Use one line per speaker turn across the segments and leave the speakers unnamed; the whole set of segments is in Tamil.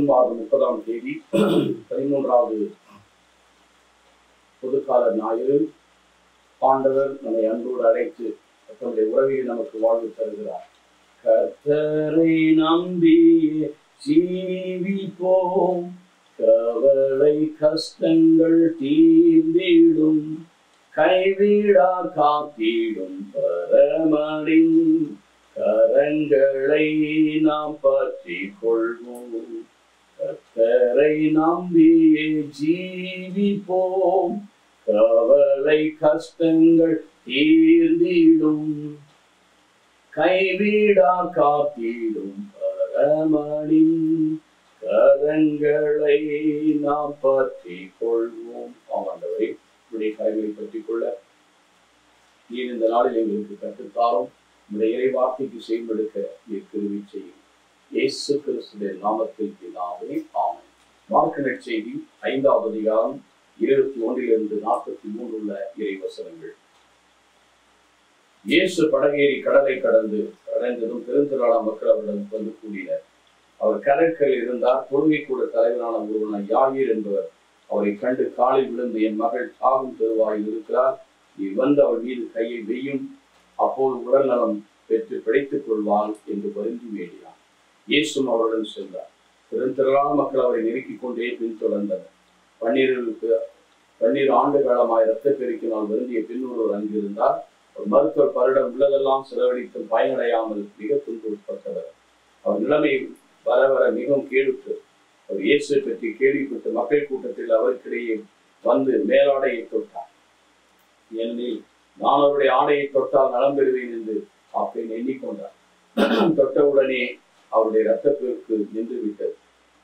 ஜூன் மாதம் 30ஆம் தேதி 13வது பொதுக்கால ஞாயிறு ஆண்டவர் நம்மை அன்போடு அழைத்து தன்னுடைய உறவில் நமக்கு வாழ்வு தருகிறார். கர்த்தரை நம்பியே ஜீவிப்போம், கவலை கஷ்டங்கள் தீர்ந்திடும், கைவிடா காத்திடும் பரமனின் கரங்களை நாம் பற்றி கொள்வோம். கர்த்தரை நம்பியே ஜீவிப்போம், கவலை கஷ்டங்கள் தீர்ந்திடும், கைவிடா காத்திடும் பரமனின் கரங்களை நாம் பற்றி கொள்வோம். ஆண்டவரே, உடைய கரங்களை பற்றிக் கொள்ள நீர் இந்த நாளில் எங்களுக்கு கற்றுத்தாரும். உடைய இறை வார்த்தைக்கு செயல்படுத்த நீர் கிருபை செய்யும். இயேசு கிறிஸ்துவின் நாமத்தில் பிதாவே, ஆமென். மார்க்கு நற்செய்தி 5வது அதிகாரம் 21 - 43 உள்ள இறை வசனங்கள். இயேசு படகேறி கடலை கடந்ததும் பெருந்திரளான மக்கள் அவரிடம் வந்து கூடினர். அவர் கடற்கரையில் இருந்தார். தொழுகை கூட தலைவரான ஒருவனான யாயீர் என்பவர் அவரை கண்டு காலில் விழுந்து, என் மகள் சாகும் தருவாயில் இருக்கிறார், நீ வந்து அவள் மீது கையை வெய்யும், அப்போது உடல் நலம் பெற்று பிழைத்துக் கொள்வாள் என்று பரிந்து வேண்டினார். இயேசும் அவருடன் சென்றார். பெருந்திரளான மக்கள் அவரை நெருக்கிக் கொண்டே பின்தொடர்ந்தனர். 12 ஆண்டு காலமாய் இரத்த பெருக்கினால் வருந்திய பெண் ஒருவர் அங்கிருந்தார். ஒரு மருத்துவர் பரிடம் உள்ளதெல்லாம் செலவழித்தும் பயனடையாமல் மிக துன்புறுத்தப்பட்டவர். அவர் நிலைமை வர வர மிகவும் கேடுற்று. அவர் இயேசு பற்றி கேள்விப்பட்டு மக்கள் கூட்டத்தில் அவருக்கிடையே வந்து மேலாடையை தொட்டார். ஏனெனில் நான் அவருடைய ஆடையை தொட்டால் நலம் பெறுவேன் என்று அப்பெண் எண்ணிக்கொண்டார். தொட்டவுடனே அவருடைய இரத்தப்பெருக்கு நின்று விட்டது.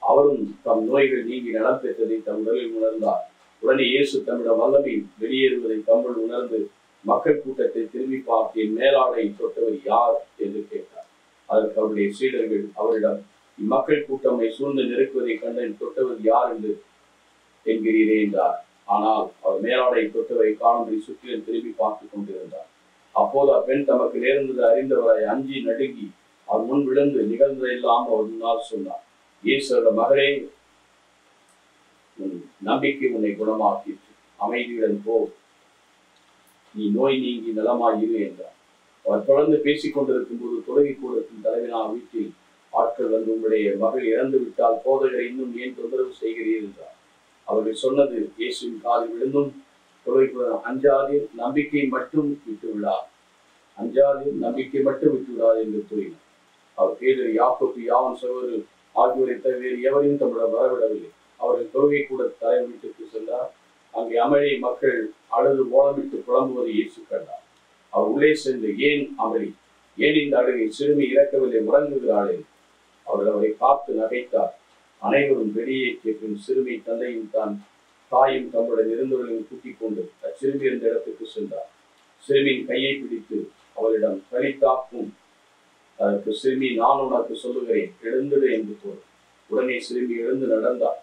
அவரும் தம் நோய்கள் நீங்கி நலம் பெற்றதை தம் உடலில் உணர்ந்தார். உடனே இயேசு தம்மிடம் வல்லமை வெளியேறுவதை தம்முள் உணர்ந்து மக்கள் கூட்டத்தை திரும்பி பார்த்து, என் மேலாடை தொட்டவர் யார் என்று கேட்டார். அதற்கு அவருடைய சீடர்கள் அவரிடம், இம்மக்கள் கூட்டமை சூழ்ந்து நெருக்குவதை கண்டு தொட்டவர் யார் என்று என்கிறீரே என்றார். ஆனால் அவர் மேலாடை தொட்டவரை காணும்படி சுற்றிலும் திரும்பி பார்த்து கொண்டிருந்தார். அப்போது அப்பெண் தமக்கு நேர்ந்தது அறிந்தவரை அஞ்சி நடுங்கி அவர் முன் விழுந்து நிகழ்ந்ததெல்லாம் அவர் முன்னால் சொன்னார். இயேசுவோட மகளே, உன் நம்பிக்கை உன்னை குணமாக்கிற்று, அமைதியுடன் போ, நீ நோய் நீங்கி நலமாயிரு என்றார். அவர் தொடர்ந்து பேசிக் கொண்டிருக்கும் போது தொழுகை கூடத்தின் தலைவனான வீட்டில் ஆட்கள் வந்து, உங்களுடைய மகள் இறந்து விட்டால் போதகரை இன்னும் ஏன் தொந்தரவு செய்கிறீர்கள் என்றார். அவர்கள் சொன்னது இயேசுவின் காலில் விழுந்தும் தொழுகை, அஞ்சாதீர், நம்பிக்கை மட்டும் விட்டுவிடார், அஞ்சாதீர், நம்பிக்கை மட்டும் விட்டுவிடாது என்று கூறினார். அவர் பேதுரு, யாக்கோபு, யாவான் சகோதரர் ஆகியோரை தவிர எவரையும் தம்மிடம் வரவிடவில்லை. அவர்கள் தொழுகை கூட தலைவர் வீட்டுக்கு சென்றார். அங்கே அமளி மக்கள் அழுது ஓலமிட்டு புலம்புவதை இயேசு கண்டார். அவர் உள்ளே சென்று, ஏன் அமளி, ஏன் இந்த அழுகை, சிறுமி இறக்கவில்லை, உறங்குகிறாளே. அவர்கள் அவரை பார்த்து நகைத்தார். அனைவரும் வெளியேற்றிய பின் சிறுமி தந்தையும் தான் தாயும் தம்முடன் இருந்தவர்களையும் கூட்டிக் கொண்டு அச்சிறுமி இருந்த இடத்துக்கு சென்றார். சிறுமியின் கையை பிடித்து அவளிடம் கலித்தாக்கும். அதற்கு சிறுமி, நான் உனக்கு சொல்லுகிறேன், எழுந்திடு என்று கூறும். உடனே சிறுமி எழுந்து நடந்தார்.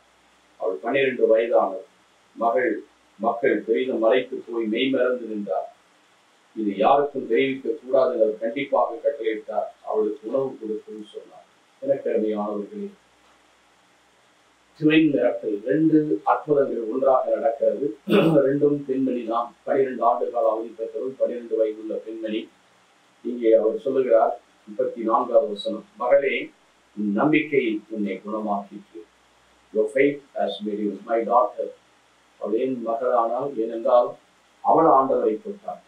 அவள் 12 வயதானவர். மக்கள் பெரிதும் மலைத்து போய் மெய்மறந்து நின்றார். இது யாருக்கும் தெரிவிக்க கூடாது என்று அவர் கண்டிப்பாக கட்டளையிட்டார். அவளுக்கு உணவு கொடுக்கும் சொன்னார். எனக்கருமையானவர்களே, மிராக்கிள், 2 அற்புதங்கள் ஒன்றாக நடக்கிறது. 2ம் பெண்மணி தான். 12 ஆண்டு கால அவதி பெற்றவள், 12 வயதுள்ள பெண்மணி. இங்கே அவர் சொல்லுகிறார், 34வது வசனம், மகளே, நம்பிக்கை உன்னை குணமாக்கிற்று. Your faith has made you my daughter. அவள் ஏன் மகளானால், ஏனென்றால் அவள் ஆண்டவரை தொட்டாள்.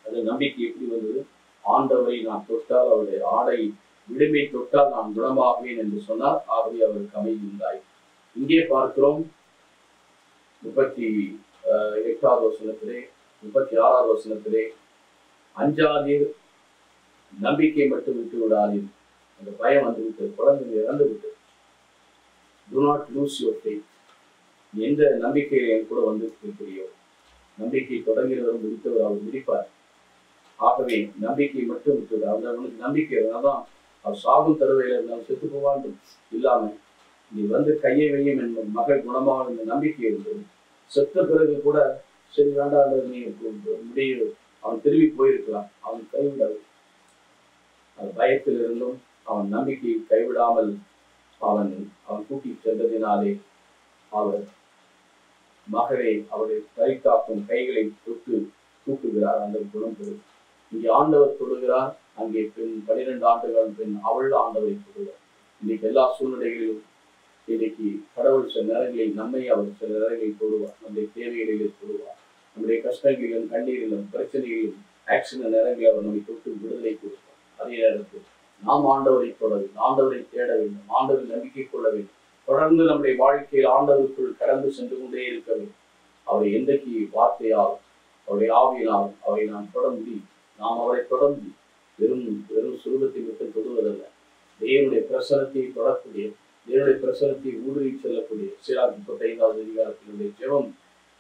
அது நம்பிக்கை எப்படி வந்தது? ஆண்டவரை நான் தொட்டால், அவருடைய ஆடை விடுமை தொட்டால் நான் குணமாகுவேன் என்று சொன்னார். ஆகவே அவருக்கு அமைதி உண்டாய். இங்கே பார்க்கிறோம் 38வது வசனத்திலே, 36வது வசனத்திலே, அஞ்சாதீர், நம்பிக்கை மட்டும் விட்டு விடாதீர். அந்த பயம் வந்து விட்டது, குழந்தை இறந்து விட்டது. Do not lose your faith. எந்த நம்பிக்கையை கூட வந்து இருக்கிறியோ, நம்பிக்கை தொடங்கிறவர் முடித்தவர் அவர் முடிப்பார். ஆகவே நம்பிக்கை மட்டும் விட்டு, அவனுக்கு நம்பிக்கை தான் அவர் சாகும் தருவையில் இருந்தால் செத்து போவான் இல்லாம, நீ வந்து கையை வையும் என் மகள் குணமாக இந்த நம்பிக்கை இருந்தது. செத்த பிறகு கூட சரி வேண்டாம் நீ முடிய, அவன் திரும்பி போயிருக்கலாம். அவன் கைவிடாது. அது பயத்தில் இருந்தும் அவன் நம்பிக்கையை கைவிடாமல் அவன் கூட்டி சென்றதினாலே அவர் மகளை அவருடைய கரிக்காக்கும் கைகளை தொட்டு தூக்குகிறார். அந்த குணம் பெறும். இங்கே ஆண்டவர் தொடுகிறார், அங்கே பெண் 12 ஆண்டுகள் பெண் அவள் ஆண்டவரை தொடுகிறார். இன்னைக்கு எல்லா சூழ்நிலைகளிலும் இன்னைக்கு கடவுள் சில நேரங்களில் நம்மை அவர் சில நேரங்களில் தொடுவார். நம்முடைய தேவைகளிலே தொடுவார். நம்முடைய கஷ்டங்களிலும் கண்ணீரிலும் பிரச்சனைகளிலும் ஆக்சிடென்ட் நேரங்களில் அவர் நம்மை தொட்டு விடுதலை கொடுப்பார். அதே நேரத்தில் நாம் ஆண்டவரை தொட வேண்டும், ஆண்டவரை தேட வேண்டும், ஆண்டவரில் நம்பிக்கை கொள்ள வேண்டும். தொடர்ந்து நம்முடைய வாழ்க்கையில் ஆண்டவருக்குள் கடந்து சென்று கொண்டே இருக்க வேண்டும். அவரை என்றைக்கு வார்த்தையால் அவருடைய ஆவியினால் அவரை நாம் தொடர்ந்து நாம் அவரை தொடர்ந்து வெறும் சுரூபத்தை மட்டும் தொடுவதல்ல, தேவனுடைய பிரசனத்தை தொடக்கூடிய, தேவனுடைய பிரசனத்தை ஊடுருவி செல்லக்கூடிய. சீராக் 35வது அதிகாரத்தினுடைய ஜெபம்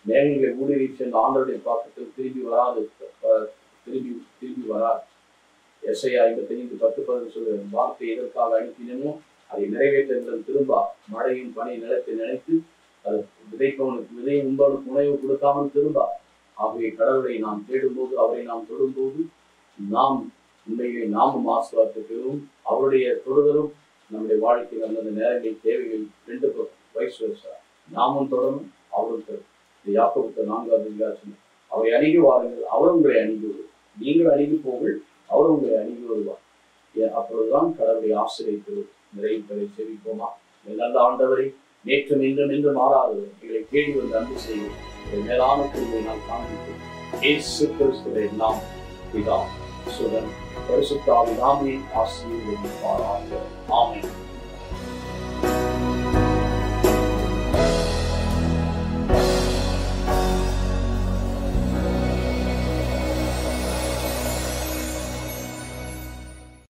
மேகங்களை ஊடுருவி சென்ற ஆண்டவருடைய பாக்கத்தில் திரும்பி வராது, திரும்பி வராது. எஸ்ஐயா 55:10 சொல்ற வார்த்தை எதற்காக அனுப்பினமோ அதை நிறைவேற்ற திரும்ப மழையும் பனி நிலத்தை நினைத்து அது விதைப்பவனுக்கு விதையும் உண்பவனுக்கு உணவு கொடுக்காமல் திரும்ப. ஆகவே கடவுளை நாம் தேடும்போது, அவரை நாம் தொடும்போது நாம் உண்மையிலே நாமும் ஆசீர்வாதத்துக்கும் அவருடைய தொடுதலும் நம்முடைய வாழ்க்கையில் அந்த நேரங்களில் தேவைகள் 2 வயசு நாமும் தொடரும், அவரும் தரும். இந்த யாக்கோபு 4வது அதிகாரம் அவரை அணுகி வாருங்கள், அவர் உங்களை அணுகி வருவார். நீங்கள் அணுகி போங்கள், அவர் உங்களை அணுகி வருவார். அப்பொழுதுதான் கடவுளுடைய ஆசிரியர்கள் நிறைவு பெற செவிப்போமா. நல்ல ஆண்டவரை நேற்றும் இன்றும் என்று மாறாதவர் எங்களை தேடி வந்து அன்பு செய்யும் மேலான குழுவை நாம் காண்பிப்போம். இயேசு கிறிஸ்துவை நாம் பிதா சுதன் பரிசுத்த ஆவியானவரின் ஆசீர்வதிப்பாராக. ஆமென்.